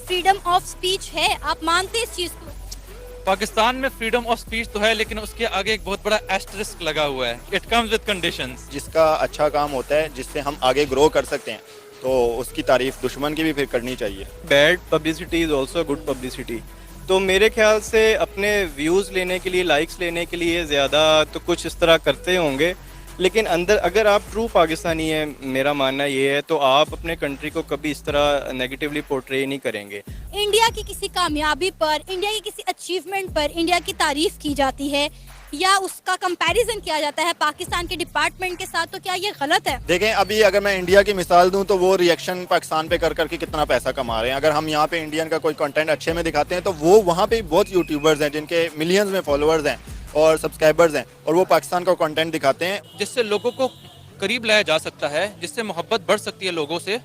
Freedom of speech है, आप मानते हैं इस चीज को? पाकिस्तान में फ्रीडम ऑफ स्पीच तो है, लेकिन उसके आगे एक बहुत बड़ा एस्टरिस्क लगा हुआ है। It comes with conditions. जिसका अच्छा काम होता है, जिससे हम आगे ग्रो कर सकते हैं, तो उसकी तारीफ दुश्मन की भी फिर करनी चाहिए। Bad publicity is also good publicity. तो मेरे ख्याल से अपने व्यूज़ लेने के लिए, लाइक्स लेने के लिए ज़्यादा तो कुछ इस तरह करते होंगे, लेकिन अंदर अगर आप ट्रू पाकिस्तानी हैं, मेरा मानना ये है, तो आप अपने कंट्री को कभी इस तरह नेगेटिवली पोर्ट्रे नहीं करेंगे। इंडिया की किसी कामयाबी पर, इंडिया की किसी अचीवमेंट पर इंडिया की तारीफ की जाती है या उसका कंपैरिजन किया जाता है पाकिस्तान के डिपार्टमेंट के साथ, तो क्या ये गलत है? देखें, अभी अगर मैं इंडिया की मिसाल दूं तो वो रिएक्शन पाकिस्तान पे कर करके कितना पैसा कमा रहे हैं। अगर हम यहाँ पे इंडियन का कोई कंटेंट अच्छे में दिखाते हैं तो वो वहाँ पे बहुत यूट्यूबर्स हैं जिनके मिलियंस में फॉलोअर्स हैं और सब्सक्राइबर्स हैं, और वो पाकिस्तान का कंटेंट दिखाते हैं। जिससे लोगों को करीब लाया जा सकता है, जिससे मोहब्बत बढ़ सकती है लोगों से,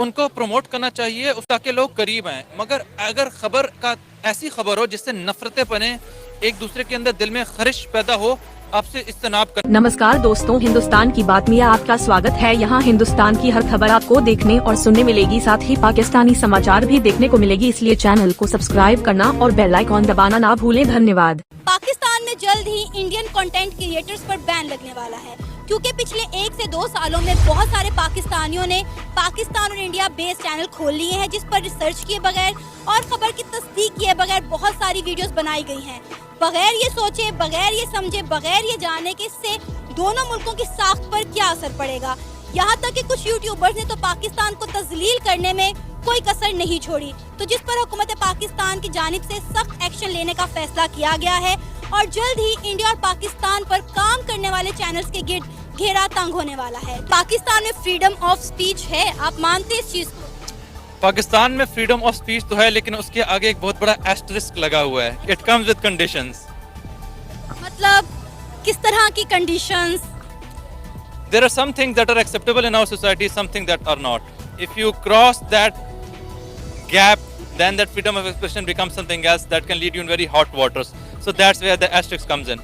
उनको प्रमोट करना चाहिए ताकि लोग करीब आएँ। मगर अगर खबर का ऐसी खबर हो जिससे नफरतें बने, एक दूसरे के अंदर दिल में खरिश पैदा हो, आपसे इज्तनाब कर। नमस्कार दोस्तों, हिंदुस्तान की बात में आपका स्वागत है। यहाँ हिंदुस्तान की हर खबर आपको देखने और सुनने मिलेगी, साथ ही पाकिस्तानी समाचार भी देखने को मिलेगी, इसलिए चैनल को सब्सक्राइब करना और बेल आइकॉन दबाना ना भूलें। धन्यवाद। पाकिस्तान में जल्द ही इंडियन कंटेंट क्रिएटर्स पर बैन लगने वाला है, क्योंकि पिछले 1 से 2 सालों में बहुत सारे पाकिस्तानियों ने पाकिस्तान और इंडिया बेस्ड चैनल खोल लिए हैं, जिस पर रिसर्च किए बगैर और खबर की तस्दीक किए बगैर बहुत सारी वीडियोस बनाई गई हैं, बगैर ये सोचे, बगैर ये समझे, बगैर ये जाने कि इससे दोनों मुल्कों की साख्त पर क्या असर पड़ेगा। यहाँ तक कि कुछ यूट्यूबर्स ने तो पाकिस्तान को तजलील करने में कोई कसर नहीं छोड़ी, तो जिस पर हुकूमत पाकिस्तान की जानिब से सख्त एक्शन लेने का फैसला किया गया है और जल्द ही इंडिया और पाकिस्तान पर काम करने वाले चैनल्स के गिर्द घेरा तंग होने वाला है। पाकिस्तान में फ्रीडम ऑफ स्पीच है, आप मानते हैं इस चीज को? पाकिस्तान में फ्रीडम ऑफ स्पीच तो है, लेकिन उसके आगे एक बहुत बड़ा एस्टरिस्क लगा हुआ है। It comes with conditions. मतलब किस तरह की conditions? There are some things that are acceptable in our society, some things that are not. If you cross that gap, then that freedom of expression becomes something else that can lead you in very hot waters. So that's where the asterisk comes in.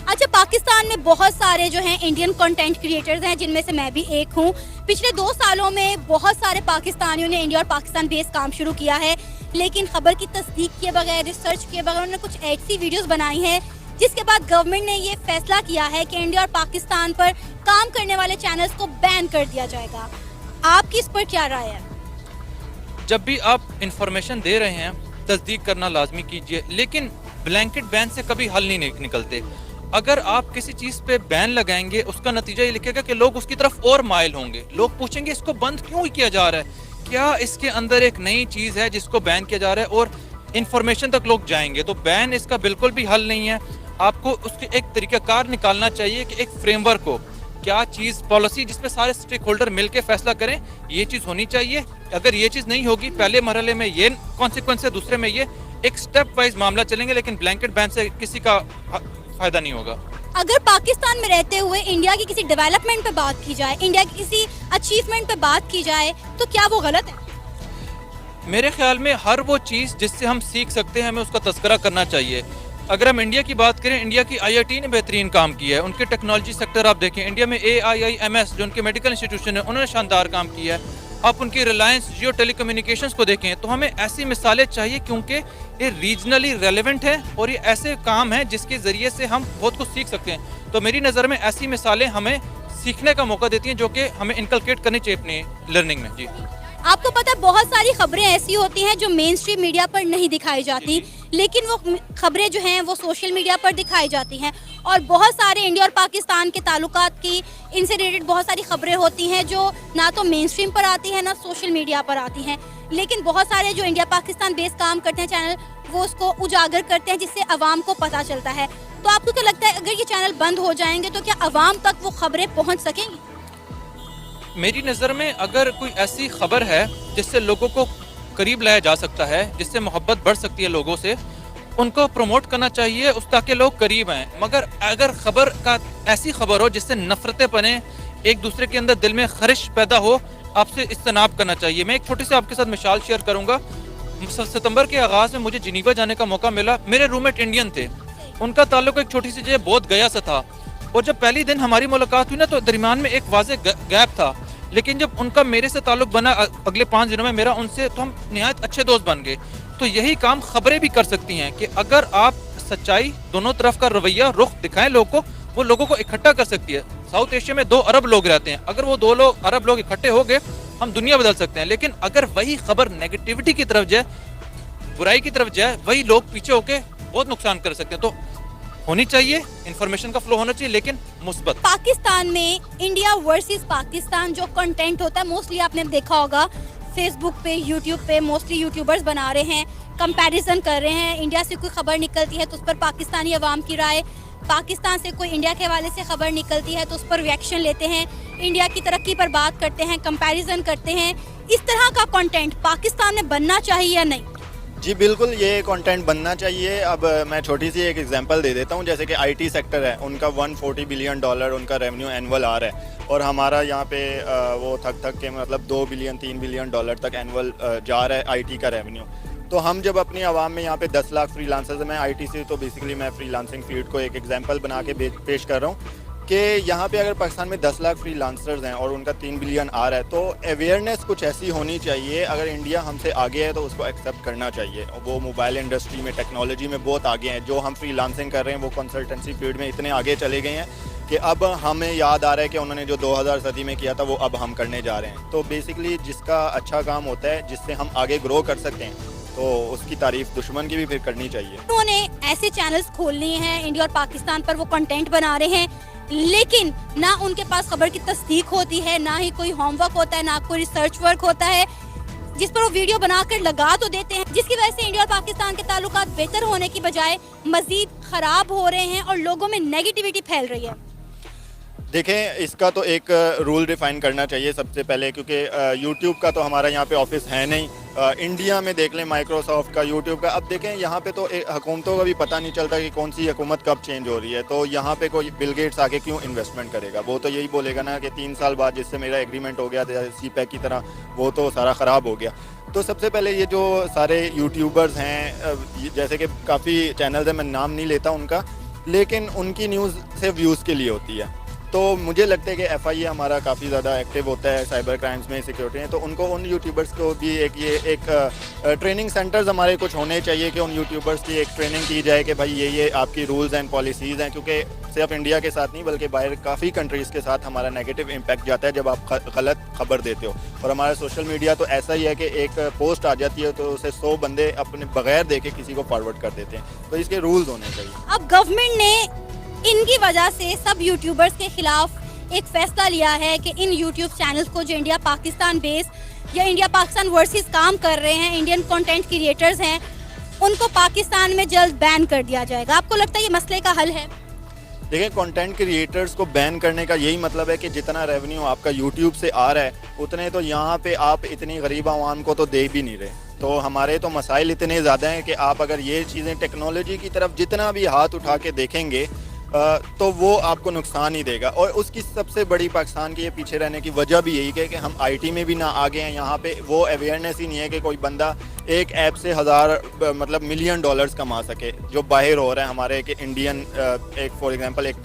अच्छा, पाकिस्तान में बहुत सारे जो हैं Indian content creators हैं, जिनमें से मैं भी एक हूँ। पिछले 2 सालों में बहुत सारे पाकिस्तानियों ने इंडिया और पाकिस्तान बेस्ड काम शुरू किया है, लेकिन खबर की तस्दीक किए बगैर, रिसर्च किए बगैर उन्होंने कुछ ऐसी वीडियोस बनाई हैं, जिसके बाद गवर्नमेंट ने ये फैसला किया है कि इंडिया और पाकिस्तान पर काम करने वाले चैनल्स को बैन कर दिया जाएगा। आपकी इस पर क्या राय है? जब भी आप इंफॉर्मेशन दे रहे हैं, तस्दीक करना लाजमी कीजिए, लेकिन ब्लैंकेट बैन से कभी हल नहीं निकलते। अगर आप किसी चीज पे बैन लगाएंगे, उसका नतीजा ये लिखेगा कि लोग उसकी तरफ और माइल होंगे। लोग पूछेंगे इसको बंद क्यों किया जा रहा है, क्या इसके अंदर एक नई चीज है जिसको बैन किया जा रहा है, और इंफॉर्मेशन तक लोग जाएंगे। तो बैन इसका बिल्कुल भी हल नहीं है। आपको उसके एक तरीकाकार निकालना चाहिए कि एक फ्रेमवर्क हो, क्या चीज पॉलिसी जिसपे सारे स्टेक होल्डर मिलकर फैसला करें, ये चीज होनी चाहिए। अगर ये चीज नहीं होगी, पहले मरहले में ये कॉन्सिक्वेंस है, दूसरे में ये, एक स्टेप वाइज मामला चलेंगे, लेकिन ब्लैंकेट बैन से किसी का फायदा नहीं होगा। अगर पाकिस्तान में रहते हुए इंडिया की किसी डेवलपमेंट पे बात की जाए, इंडिया की किसी अचीवमेंट पे बात की जाए, तो क्या वो गलत है? मेरे ख्याल में हर वो चीज जिससे हम सीख सकते हैं, हमें उसका तस्करा करना चाहिए। अगर हम इंडिया की बात करें, इंडिया की IIT ने बेहतरीन काम किया है। उनके टेक्नोलॉजी सेक्टर आप देखें, इंडिया में AIIMS जो उनके मेडिकल इंस्टीट्यूशन है, उन्होंने शानदार काम किया है। आप उनकी रिलायंस जियो टेलीकम्युनिकेशंस को देखें, तो हमें ऐसी मिसालें चाहिए, क्योंकि ये रीजनली रेलेवेंट है और ये ऐसे काम हैं जिसके ज़रिए से हम बहुत कुछ सीख सकते हैं। तो मेरी नज़र में ऐसी मिसालें हमें सीखने का मौका देती हैं, जो कि हमें इनकलकेट करनी चाहिए अपनी लर्निंग में। जी, आपको पता है बहुत सारी खबरें ऐसी होती हैं जो मेन स्ट्रीम मीडिया पर नहीं दिखाई जाती, लेकिन वो खबरें जो हैं वो सोशल मीडिया पर दिखाई जाती हैं, और बहुत सारे इंडिया और पाकिस्तान के ताल्लुकात की इनसे रिलेटेड बहुत सारी खबरें होती हैं जो ना तो मेन स्ट्रीम पर आती हैं ना सोशल मीडिया पर आती हैं, लेकिन बहुत सारे जो इंडिया पाकिस्तान बेस्ड काम करते हैं चैनल, वो उसको उजागर करते हैं, जिससे अवाम को पता चलता है। तो आपको क्या लगता है, अगर ये चैनल बंद हो जाएंगे तो क्या अवाम तक वो खबरें पहुँच सकेंगी? मेरी नज़र में अगर कोई ऐसी खबर है जिससे लोगों को करीब लाया जा सकता है, जिससे मोहब्बत बढ़ सकती है लोगों से, उनको प्रमोट करना चाहिए ताकि लोग करीब आएँ। मगर अगर खबर का ऐसी खबर हो जिससे नफरतें बने, एक दूसरे के अंदर दिल में खरिश पैदा हो, आपसे इज्तनाब करना चाहिए। मैं एक छोटी सी आपके साथ मिसाल शेयर करूँगा। सितंबर के आगाज़ में मुझे जिनीवा जाने का मौका मिला। मेरे रूममेट इंडियन थे, उनका ताल्लुक एक छोटी सी जगह बोध गया सा था, और जब पहली दिन हमारी मुलाकात हुई ना, तो दरमियान में एक वाज़ेह गैप था। लेकिन जब उनका मेरे से ताल्लुक बना अगले 5 दिनों में मेरा उनसे, तो हम निहायत अच्छे दोस्त बन गए। तो यही काम खबरें भी कर सकती हैं कि अगर आप सच्चाई, दोनों तरफ का रवैया, रुख दिखाएं लोग को, वो लोगों को इकट्ठा कर सकती है। साउथ एशिया में 2 अरब लोग रहते हैं, अगर वो 2 अरब लोग इकट्ठे हो गए, हम दुनिया बदल सकते हैं। लेकिन अगर वही खबर नेगेटिविटी की तरफ जाए, बुराई की तरफ जाए, वही लोग पीछे होके बहुत नुकसान कर सकते हैं। तो होनी चाहिए, इंफॉर्मेशन का फ्लो होना चाहिए, लेकिन मुस्बत। पाकिस्तान में इंडिया वर्सेस पाकिस्तान जो कंटेंट होता है, मोस्टली आपने देखा होगा फेसबुक पे, यूट्यूब पे मोस्टली यूट्यूबर्स बना रहे हैं, कंपैरिजन कर रहे हैं। इंडिया से कोई खबर निकलती है तो उस पर पाकिस्तानी अवाम की राय, पाकिस्तान से कोई इंडिया के हवाले से खबर निकलती है तो उस पर रिएक्शन लेते हैं, इंडिया की तरक्की पर बात करते हैं, कंपैरिजन करते हैं। इस तरह का कंटेंट पाकिस्तान में बनना चाहिए या नहीं? जी बिल्कुल, ये कंटेंट बनना चाहिए। अब मैं छोटी सी एक एग्जांपल दे देता हूँ। जैसे कि आईटी सेक्टर है, उनका $140 बिलियन उनका रेवेन्यू एनुअल आ रहा है, और हमारा यहाँ पे वो थक के मतलब $2 बिलियन 3 बिलियन तक एनुअल जा रहा है आईटी का रेवेन्यू। तो हम जब अपनी आवाम में यहाँ पे 10 लाख फ्रीलांसर्स हैं, मैं आईटी से, तो बेसिकली मैं फ्रीलांसिंग फील्ड को एक एग्जांपल बना के पेश कर रहा हूँ कि यहाँ पे अगर पाकिस्तान में 10 लाख फ्रीलांसर्स हैं और उनका 3 बिलियन आ रहा है, तो अवेयरनेस कुछ ऐसी होनी चाहिए। अगर इंडिया हमसे आगे है तो उसको एक्सेप्ट करना चाहिए। वो मोबाइल इंडस्ट्री में, टेक्नोलॉजी में बहुत आगे हैं। जो हम फ्रीलांसिंग कर रहे हैं वो कंसल्टेंसी फील्ड में इतने आगे चले गए हैं कि अब हमें याद आ रहा है कि उन्होंने जो 2000 सदी में किया था वो अब हम करने जा रहे हैं। तो बेसिकली जिसका अच्छा काम होता है, जिससे हम आगे ग्रो कर सकते हैं, तो उसकी तारीफ दुश्मन की भी फिर करनी चाहिए। उन्होंने ऐसे चैनल्स खोल लिए हैं, इंडिया और पाकिस्तान पर वो कंटेंट बना रहे हैं, लेकिन ना उनके पास खबर की तस्दीक होती है, ना ही कोई होमवर्क होता है, ना कोई रिसर्च वर्क होता है, जिस पर वो वीडियो बनाकर लगा तो देते हैं, जिसकी वजह से इंडिया और पाकिस्तान के ताल्लुकात बेहतर होने की बजाय मजीद खराब हो रहे हैं और लोगों में नेगेटिविटी फैल रही है। देखें, इसका तो एक रूल डिफाइन करना चाहिए सबसे पहले, क्योंकि यूट्यूब का तो हमारा यहाँ पे ऑफिस है नहीं। इंडिया में देख लें माइक्रोसॉफ्ट का, यूट्यूब का। अब देखें यहाँ पे तो हुकूमतों का भी पता नहीं चलता कि कौन सी हुकूमत कब चेंज हो रही है। तो यहाँ पे कोई बिल गेट्स आके क्यों इन्वेस्टमेंट करेगा? वो तो यही बोलेगा ना कि 3 साल बाद जिससे मेरा एग्रीमेंट हो गया CPEC की तरह, वो तो सारा ख़राब हो गया। तो सबसे पहले ये जो सारे यूट्यूबर्स हैं, जैसे कि काफ़ी चैनल्स हैं, मैं नाम नहीं लेता उनका, लेकिन उनकी न्यूज़ सिर्फ व्यूज़ के लिए होती है। तो मुझे लगता है कि FIA हमारा काफ़ी ज़्यादा एक्टिव होता है साइबर क्राइम्स में, सिक्योरिटी में। तो उनको, उन यूट्यूबर्स को भी एक ट्रेनिंग सेंटर्स हमारे कुछ होने चाहिए कि उन यूट्यूबर्स की एक ट्रेनिंग की जाए कि भाई ये आपकी रूल्स एंड पॉलिसीज़ हैं। क्योंकि सिर्फ इंडिया के साथ नहीं बल्कि बाहर काफ़ी कंट्रीज़ के साथ हमारा नेगेटिव इम्पैक्ट जाता है जब आप गलत खबर देते हो। और हमारा सोशल मीडिया तो ऐसा ही है कि एक पोस्ट आ जाती है तो उसे 100 बंदे अपने बगैर देखे किसी को फॉरवर्ड कर देते हैं। तो इसके रूल्स होने चाहिए। अब गवर्नमेंट ने इनकी वजह से सब यूट्यूबर्स के खिलाफ एक फैसला लिया है कि इन यूट्यूब चैनल्स को जो इंडिया पाकिस्तान बेस्ड या इंडिया पाकिस्तान वर्सेस काम कर रहे हैं, इंडियन कंटेंट क्रिएटर्स हैं, उनको पाकिस्तान में जल्द बैन कर दिया जाएगा। आपको लगता है ये मसले का हल है? देखिए, कंटेंट क्रिएटर्स को बैन करने का यही मतलब है कि जितना रेवेन्यू आपका यूट्यूब से आ रहा है, उतने तो यहाँ पे आप इतनी गरीब आवाम को तो दे भी नहीं रहे। तो हमारे तो मसाइल इतने ज़्यादा हैं कि आप अगर ये चीज़ें टेक्नोलॉजी की तरफ जितना भी हाथ उठा के देखेंगे तो वो आपको नुकसान ही देगा। और उसकी सबसे बड़ी पाकिस्तान के ये पीछे रहने की वजह भी यही है कि हम आईटी में भी ना आगे हैं। यहाँ पे वो अवेयरनेस ही नहीं है कि कोई बंदा एक ऐप से मतलब $1 मिलियन कमा सके, जो बाहर हो रहा है हमारे कि इंडियन एक फॉर एग्जांपल एक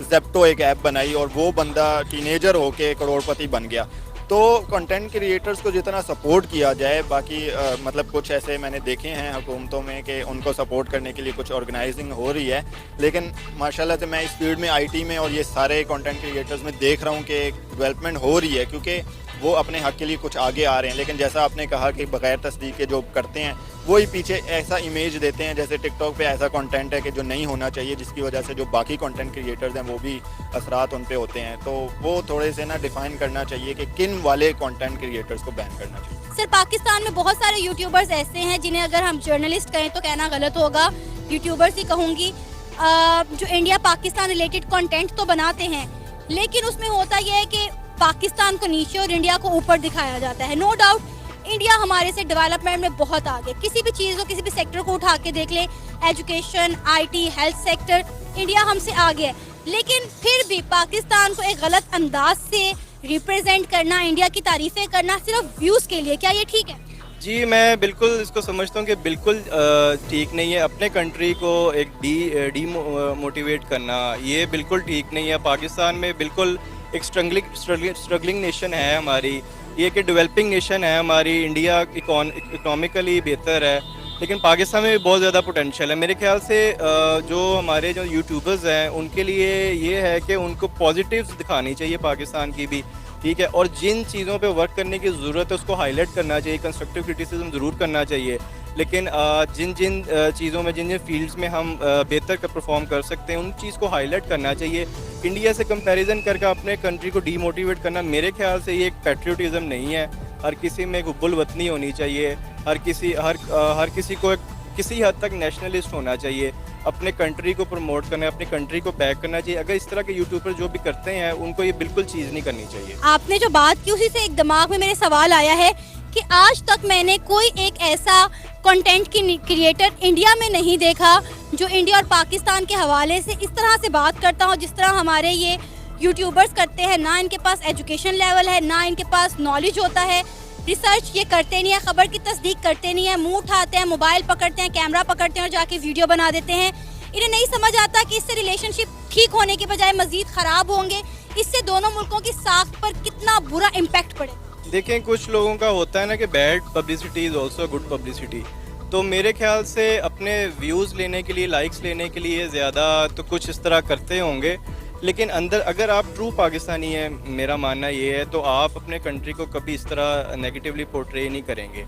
ज़ेप्टो एक ऐप बनाई और वो बंदा टीनेजर होके करोड़पति बन गया। तो कंटेंट क्रिएटर्स को जितना सपोर्ट किया जाए, बाकी मतलब कुछ ऐसे मैंने देखे हैं हुकूमतों में कि उनको सपोर्ट करने के लिए कुछ ऑर्गेनाइजिंग हो रही है, लेकिन माशाल्लाह से मैं इस फील्ड में आईटी में और ये सारे कंटेंट क्रिएटर्स में देख रहा हूँ कि डेवलपमेंट हो रही है, क्योंकि वो अपने हक के लिए कुछ आगे आ रहे हैं। लेकिन जैसा आपने कहा कि बगैर तस्दीक के जो करते हैं वही पीछे ऐसा इमेज देते हैं, जैसे टिकटॉक पे ऐसा कंटेंट है कि जो नहीं होना चाहिए, जिसकी वजह से जो बाकी कंटेंट क्रिएटर्स हैं वो भी असरात उन पे होते हैं। तो वो थोड़े से ना डिफाइन करना चाहिए कि किन वाले कंटेंट क्रिएटर्स को बैन करना चाहिए। सर, पाकिस्तान में बहुत सारे यूट्यूबर्स ऐसे हैं जिन्हें अगर हम जर्नलिस्ट कहें तो कहना गलत होगा, यूट्यूबर्स ही कहूँगी, जो इंडिया पाकिस्तान रिलेटेड कंटेंट तो बनाते हैं, लेकिन उसमें होता यह है कि पाकिस्तान को नीचे और इंडिया को ऊपर दिखाया जाता है। नो डाउट इंडिया हमारे से डेवलपमेंट में बहुत आगे, किसी भी चीज़ को, किसी भी सेक्टर को उठा के देख ले, education, IT, health sector, India हमसे आगे है। लेकिन फिर भी पाकिस्तान को एक गलत अंदाज से रिप्रेजेंट करना, इंडिया की तारीफें करना सिर्फ व्यूज़ के लिए, क्या ये ठीक है? जी, मैं बिल्कुल इसको समझता हूँ कि बिल्कुल ठीक नहीं है। अपने कंट्री को एक डी मोटिवेट करना ये बिल्कुल ठीक नहीं है। पाकिस्तान में बिल्कुल एक स्ट्रगलिंग नेशन है हमारी, ये कि डेवलपिंग नेशन है हमारी, इंडिया इकोनॉमिकली बेहतर है, लेकिन पाकिस्तान में भी बहुत ज़्यादा पोटेंशियल है। मेरे ख्याल से जो हमारे जो यूट्यूबर्स हैं उनके लिए ये है कि उनको पॉजिटिव्स दिखानी चाहिए पाकिस्तान की भी, ठीक है, और जिन चीज़ों पे वर्क करने की ज़रूरत है उसको हाईलाइट करना चाहिए, कंस्ट्रक्टिव क्रिटिसिज्म ज़रूर करना चाहिए, लेकिन जिन जिन चीज़ों में, जिन जिन फील्ड्स में हम बेहतर परफॉर्म कर सकते हैं उन चीज़ को हाईलाइट करना चाहिए। इंडिया से कंपैरिजन करके अपने कंट्री को डीमोटिवेट करना मेरे ख्याल से ये एक पैट्रियोटिज्म नहीं है। हर किसी में एक हुब्बुल वतनी होनी चाहिए, हर किसी को किसी हद तक नेशनलिस्ट होना चाहिए, अपने कंट्री को प्रमोट करना है, अपनी कंट्री को बैक करना चाहिए। अगर इस तरह के यूट्यूबर जो भी करते हैं उनको ये बिल्कुल चीज़ नहीं करनी चाहिए। आपने जो बात की उसी से एक दिमाग में मेरे सवाल आया है कि आज तक मैंने कोई एक ऐसा कंटेंट क्रिएटर इंडिया में नहीं देखा जो इंडिया और पाकिस्तान के हवाले से इस तरह से बात करता हो जिस तरह हमारे ये यूट्यूबर्स करते हैं। ना इनके पास एजुकेशन लेवल है, ना इनके पास नॉलेज होता है, रिसर्च ये करते नहीं है, खबर की तस्दीक करते नहीं है, मुंह उठाते हैं, मोबाइल पकड़ते हैं, कैमरा पकड़ते हैं और जाके वीडियो बना देते हैं। इन्हें नहीं समझ आता कि इससे रिलेशनशिप ठीक होने के बजाय मजीद ख़राब होंगे, इससे दोनों मुल्कों की साख पर कितना बुरा इम्पैक्ट पड़ेगा। देखें, कुछ लोगों का होता है ना कि bad publicity is also good publicity. तो मेरे ख्याल से अपने व्यूज़ लेने के लिए, लाइक्स लेने के लिए ज़्यादा तो कुछ इस तरह करते होंगे, लेकिन अंदर अगर आप ट्रू पाकिस्तानी हैं, मेरा मानना ये है, तो आप अपने कंट्री को कभी इस तरह नेगेटिवली पोर्ट्रे नहीं करेंगे।